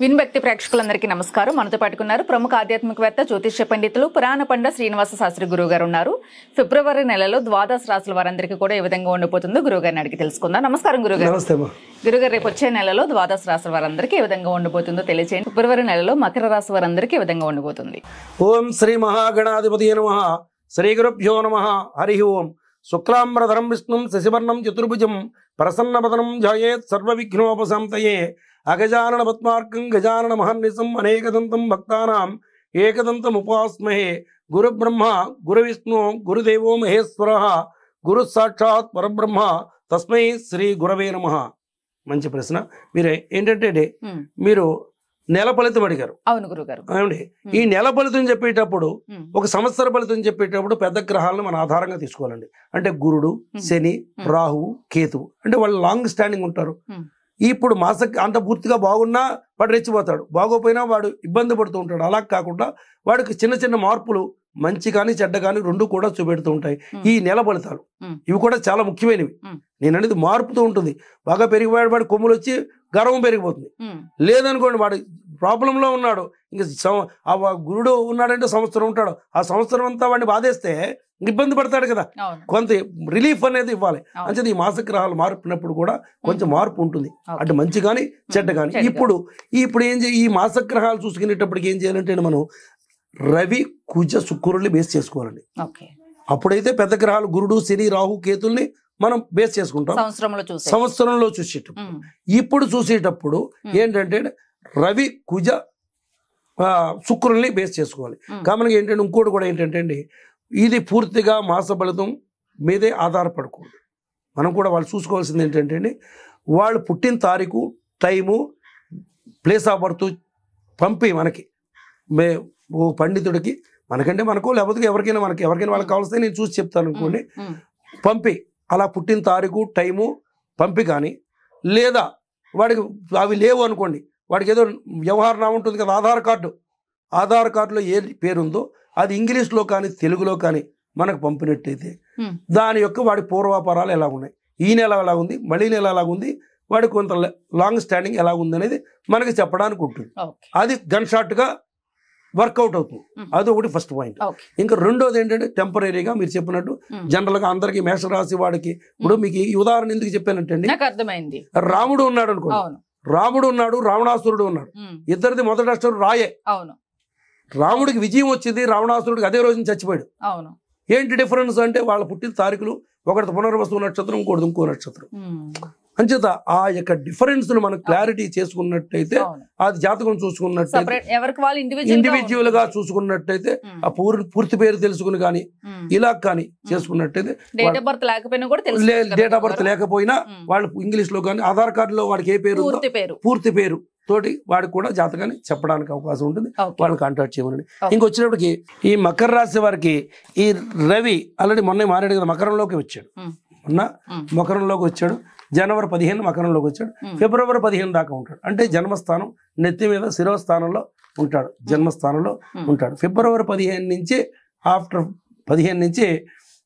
విన్భక్తి ప్రేక్షకులందరికీ నమస్కారం. మనతో పాటుకున్నారు ప్రముఖ ఆధ్యాత్మికవేత్త జ్యోతిష్య పండితులు పురాణ పండ శ్రీనివాస శాస్త్రి గురువు గారు ఉన్నారు. ఫిబ్రవరి నెలలో ద్వాదశ రాశుల వారందరికీ కూడా ఏ విధంగా ఉండిపోతుందో గురువు గారిని అడిగి తెలుసుకుందాం. నమస్కారం గురుగారు. గురుగారు, రేపు వచ్చే నెలలో ద్వాదశ రాశుల వారందరికీ ఏ విధంగా ఉండిపోతుందో తెలియజేయండి. ఫిబ్రవరి నెలలో మకర రాశి వారందరికీ ఏ విధంగా ఉండిపోతుంది? ఓం శ్రీ మహాగణాధిపతి నమః. శ్రీ గురుభ్యో నమః. హరి ఓం. శుక్లాంబరధరం విష్ణుం శశివర్ణం చతుర్భుజం ప్రసన్నవదనం ధ్యాయేత్ సర్వవిఘ్నోపశాంతయే. అగజానన పద్మార్కం గజానన మహర్నిశం అనేకదంతం భక్తానాం ఏకదంతం ఉపాస్మహే. గురు బ్రహ్మ గురు విష్ణు గురుదేవో మహేశ్వరః గురు సాక్షాత్ పరబ్రహ్మ తస్మై శ్రీ గురవే నమః. మంచి ప్రశ్న. మీరు ఏంటంటే మీరు నెల ఫలితం అడిగారు. అవును గురుగారు. ఏమండి, ఈ నెల ఫలితం చెప్పేటప్పుడు ఒక సంవత్సర ఫలితం చెప్పేటప్పుడు పెద్ద గ్రహాలను మన ఆధారంగా తీసుకోవాలండి. అంటే గురుడు, శని, రాహువు, కేతువు అంటే వాళ్ళు లాంగ్ స్టాండింగ్ ఉంటారు. ఇప్పుడు మాస అంత పూర్తిగా బాగున్నా వాడు రెచ్చిపోతాడు, బాగోపోయినా వాడు ఇబ్బంది పడుతూ ఉంటాడు. అలా కాకుండా వాడికి చిన్న చిన్న మార్పులు మంచి కానీ చెడ్డ కానీ రెండు కూడా చూపెడుతూ ఉంటాయి ఈ నెల ఫలితాలు. ఇవి కూడా చాలా ముఖ్యమైనవి. నేను అనేది మారుపుతూ ఉంటుంది. బాగా పెరిగిపోయాడు వాడి కొమ్ములు వచ్చి గర్వం పెరిగిపోతుంది. లేదనుకోండి వాడు ప్రాబ్లంలో ఉన్నాడు, ఇంక ఆ గురుడు ఉన్నాడంటే సంవత్సరం ఉంటాడు, ఆ సంవత్సరం అంతా వాడిని బాధేస్తే ఇబ్బంది పడతాడు కదా. కొంత రిలీఫ్ అనేది ఇవ్వాలి. అంటే ఈ మాసగ్రహాలు మార్పినప్పుడు కూడా కొంచెం మార్పు ఉంటుంది, అంటే మంచి కానీ చెడ్డ కానీ. ఇప్పుడు ఏం ఈ మాసగ్రహాలు చూసుకునేటప్పటికి ఏం చేయాలంటే మనం రవి కుజ శుక్రుల్ని బేస్ చేసుకోవాలండి. అప్పుడైతే పెద్ద గ్రహాలు గురుడు, శని, రాహు, కేతుల్ని మనం బేస్ చేసుకుంటాం సంవత్సరంలో చూసేటప్పుడు. ఇప్పుడు చూసేటప్పుడు ఏంటంటే రవి కుజ శుక్రుల్ని బేస్ చేసుకోవాలి. కామన్గా ఏంటంటే ఇంకోటి కూడా ఏంటంటే అండి, ఇది పూర్తిగా మాస ఫలితం మీదే ఆధారపడకూడదు. మనం కూడా వాళ్ళు చూసుకోవాల్సింది ఏంటంటే అండి, వాళ్ళు పుట్టిన తారీఖు, టైము, ప్లేస్ ఆఫ్ బర్త్ పంపి మనకి ఓ పండితుడికి మనకంటే మనకో లేకపోతే ఎవరికైనా వాళ్ళకి కావాల్సిందే నేను చూసి చెప్తాను అనుకోండి, పంపి అలా పుట్టిన తారీఖు, టైము పంపి కానీ, లేదా వాడికి అవి లేవు అనుకోండి, వాడికి ఏదో వ్యవహారం ఉంటుంది కదా, ఆధార్ కార్డులో ఏ పేరు ఉందో అది ఇంగ్లీష్లో కానీ తెలుగులో కానీ మనకు పంపినట్టయితే దాని యొక్క వాడి పూర్వాపరాలు ఎలా ఉన్నాయి, ఈ నెల ఎలా ఉంది, మళ్ళీ నెల ఎలా ఉంది, వాడి కొంత లాంగ్ స్టాండింగ్ ఎలా ఉంది అనేది మనకి చెప్పడానికి ఉంటుంది. అది గన్ షాట్గా వర్కౌట్ అవుతుంది. అది ఒకటి ఫస్ట్ పాయింట్. ఇంకా రెండోది ఏంటంటే టెంపరీగా మీరు చెప్పినట్టు జనరల్గా అందరికీ మేషరాశి వాడికి, ఇప్పుడు మీకు ఈ ఉదాహరణ ఎందుకు చెప్పానంటే అర్థమైంది. రాముడు ఉన్నాడు అనుకోండి, రాముడు ఉన్నాడు, రావణాసురుడు ఉన్నాడు, ఇద్దరిది మొదటి అక్షరం రాయే. రాముడికి విజయం వచ్చింది, రావణాసురుడికి అదే రోజున చచ్చిపోయాడు. ఏంటి డిఫరెన్స్ అంటే వాళ్ళ పుట్టిన తారీఖులు, ఒకటి పునర్వసు నక్షత్రం, ఇంకో నక్షత్రం. అంచేత ఆ యొక్క డిఫరెన్స్ ను మనం క్లారిటీ చేసుకున్నట్టయితే, అది జాతకం చూసుకున్నట్టయితే, ఇండివిజువల్ గా చూసుకున్నట్టయితే, ఆ పూర్తి పేరు తెలుసుకుని కానీ ఇలా కానీ చేసుకున్నట్టయితే, డేట్ ఆఫ్ బర్త్ లేకపోయినా వాళ్ళు ఇంగ్లీష్ లో కానీ ఆధార్ కార్డులో వాడికి ఏ పేరు పూర్తి పేరు తోటి వాడికి కూడా జాతకాన్ని చెప్పడానికి అవకాశం ఉంటుంది. వాళ్ళని కాంటాక్ట్ చేయమని. ఇంకొచ్చినప్పటికి ఈ మకర రాశి వారికి ఈ రవి ఆల్రెడీ మొన్న మారాడు కదా, మకరంలోకి వచ్చాడు. మొన్న మకరంలోకి వచ్చాడు, జనవరి 15 మకరంలోకి వచ్చాడు, ఫిబ్రవరి 15 దాకా ఉంటాడు. అంటే జన్మస్థానం నెత్తి మీద శిరోస్థానంలో ఉంటాడు, జన్మస్థానంలో ఉంటాడు. ఫిబ్రవరి 15 నుంచి ఆఫ్టర్ 15 నుంచి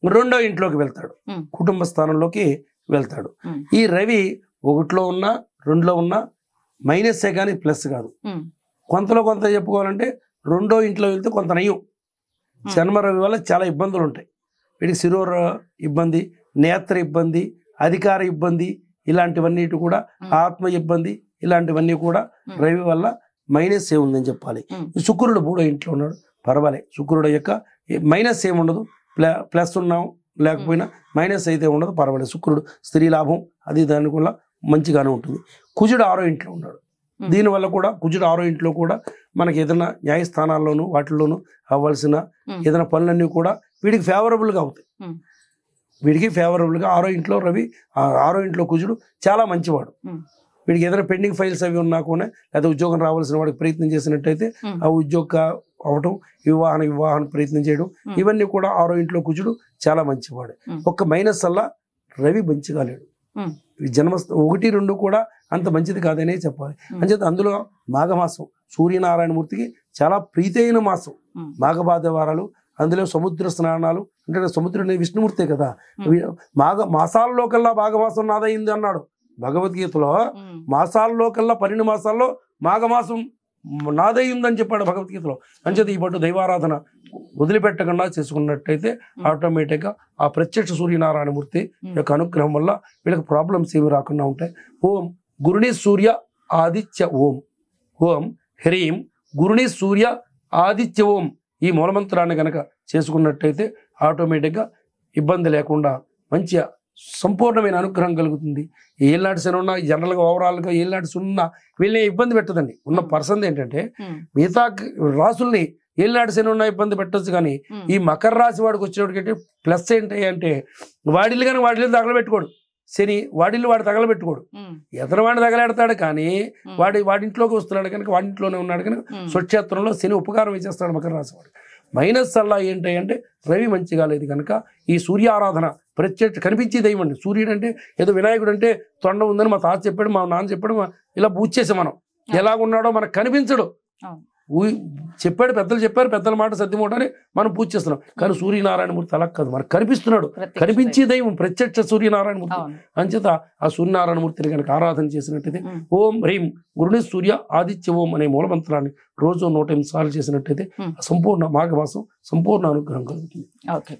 రెండో ఇంట్లోకి వెళ్తాడు, కుటుంబ స్థానంలోకి వెళ్తాడు. ఈ రవి 1లో ఉన్నా 2లో ఉన్నా మైనస్సే కానీ ప్లస్ కాదు. కొంతలో కొంత చెప్పుకోవాలంటే రెండో ఇంట్లో వెళ్తే కొంత నయం. జన్మ రవి వల్ల చాలా ఇబ్బందులు ఉంటాయి. వీటికి శిరోర ఇబ్బంది, నేత్ర ఇబ్బంది, అధికార ఇబ్బంది, ఇలాంటివన్నీ కూడా ఆత్మ ఇబ్బంది, ఇలాంటివన్నీ కూడా రవి వల్ల మైనస్ ఏముందని చెప్పాలి. శుక్రుడు 3వ ఇంట్లో ఉన్నాడు, పర్వాలే. శుక్రుడు యొక్క మైనస్ ఏముండదు, ప్లస్ ఉన్నాం లేకపోయినా మైనస్ అయితే ఉండదు, పర్వాలేదు. శుక్రుడు స్త్రీ లాభం అది దాని వల్ల మంచిగానే ఉంటుంది. కుజుడు 6వ ఇంట్లో ఉన్నాడు. దీనివల్ల కూడా కుజుడు 6వ ఇంట్లో కూడా మనకి ఏదైనా న్యాయస్థానాల్లోనూ వాటిల్లోనూ అవ్వాల్సిన ఏదైనా పనులన్నీ కూడా వీడికి ఫేవరబుల్గా అవుతాయి. వీడికి ఫేవరబుల్గా 6వ ఇంట్లో రవి, 6వ ఇంట్లో కుజుడు చాలా మంచివాడు. వీడికి ఏదైనా పెండింగ్ ఫైల్స్ అవి ఉన్నా కూడా, లేదా ఉద్యోగం రావాల్సిన వాడికి ప్రయత్నం చేసినట్టయితే ఆ ఉద్యోగ అవటం, వివాహం ప్రయత్నం చేయడం, ఇవన్నీ కూడా 6వ ఇంట్లో కుజుడు చాలా మంచివాడు. ఒక్క మైనస్ వల్ల రవి మంచిగా లేడు. జన్మస్థానం 1, 2 కూడా అంత మంచిది కాదనే చెప్పాలి. అంచేత అందులో మాఘమాసం సూర్యనారాయణమూర్తికి చాలా ప్రీతైన మాసం. మాఘభాద వారాలు, అందులో సముద్ర స్నానాలు, అంటే సముద్రుడు విష్ణుమూర్తే కదా. మాసాల్లో కల్లా మాఘమాసం నాదైంది అన్నాడు భగవద్గీతలో మాసాల్లో కల్లా 12 మాసాల్లో మాఘమాసం నాదై ఉందని చెప్పాడు భగవద్గీతలో. అంచేది ఈ పట్టు దైవారాధన వదిలిపెట్టకుండా చేసుకున్నట్టయితే ఆటోమేటిక్గా ఆ ప్రత్యక్ష సూర్యనారాయణమూర్తి యొక్క అనుగ్రహం వల్ల వీళ్ళకి ప్రాబ్లమ్స్ ఏమి రాకుండా ఉంటాయి. ఓం గురుని సూర్య ఆదిత్య ఓం, ఓం హ్రీం గురుని సూర్య ఆదిత్య ఓం ఈ మూలమంత్రాన్ని కనుక చేసుకున్నట్టయితే ఆటోమేటిక్గా ఇబ్బంది లేకుండా మంచిగా సంపూర్ణమైన అనుగ్రహం కలుగుతుంది. ఏళ్ళనాటి శని ఉన్నా జనరల్గా ఓవరాల్గా ఏళ్ళనాటి శని ఉన్నా వీళ్ళని ఇబ్బంది పెట్టదండి. ఉన్న పర్సన్ ఏంటంటే మిగతా రాసుల్ని ఏళ్ళనాటి శని ఉన్నా ఇబ్బంది పెట్టచ్చు, కానీ ఈ మకర రాశి వాడికి వచ్చేటికంటే ప్లస్ ఏంటి అంటే వాడిల్లు కానీ వాడిల్లు తగలబెట్టుకోడు. శని వాడిల్లు వాడు తగలబెట్టుకోడు, ఎదరవాడిని తగలాడతాడు. కానీ వాడింట్లోకి వస్తున్నాడు కనుక వాడింట్లోనే ఉన్నాడు కనుక స్వక్షేత్రంలో శని ఉపకారం ఇచ్చేస్తాడు మకర రాశి వాడు. మైనస్ అలా ఏంటి అంటే రవి మంచిగా లేదు కనుక ఈ సూర్య ఆరాధన ప్రత్యక్ష కనిపించే దైవం అండి. సూర్యుడు అంటే ఏదో వినాయకుడు అంటే తొండ ఉందని మా తాత చెప్పాడు, మా నాన్న చెప్పాడు, ఇలా పూజ చేసాం. మనం ఎలాగున్నాడో మనకు కనిపించడు. చెప్పాడు, పెద్దలు చెప్పారు, పెద్దల మాట సత్యమూట అని మనం పూజ చేస్తున్నాం. కానీ సూర్యనారాయణమూర్తి అలా కాదు, మనకు కనిపిస్తున్నాడు. కనిపించే దైవం ప్రత్యక్ష సూర్యనారాయణమూర్తి. అంచేత ఆ సూర్యనారాయణమూర్తిని కనుక ఆరాధన చేసినట్టయితే ఓం హ్రీం గురుని సూర్య ఆదిత్య ఓం అనే మూలమంత్రాన్ని రోజు 108 సార్లు చేసినట్టయితే సంపూర్ణ మాఘమాసం సంపూర్ణ అనుగ్రహం కలుగుతుంది. ఓకే.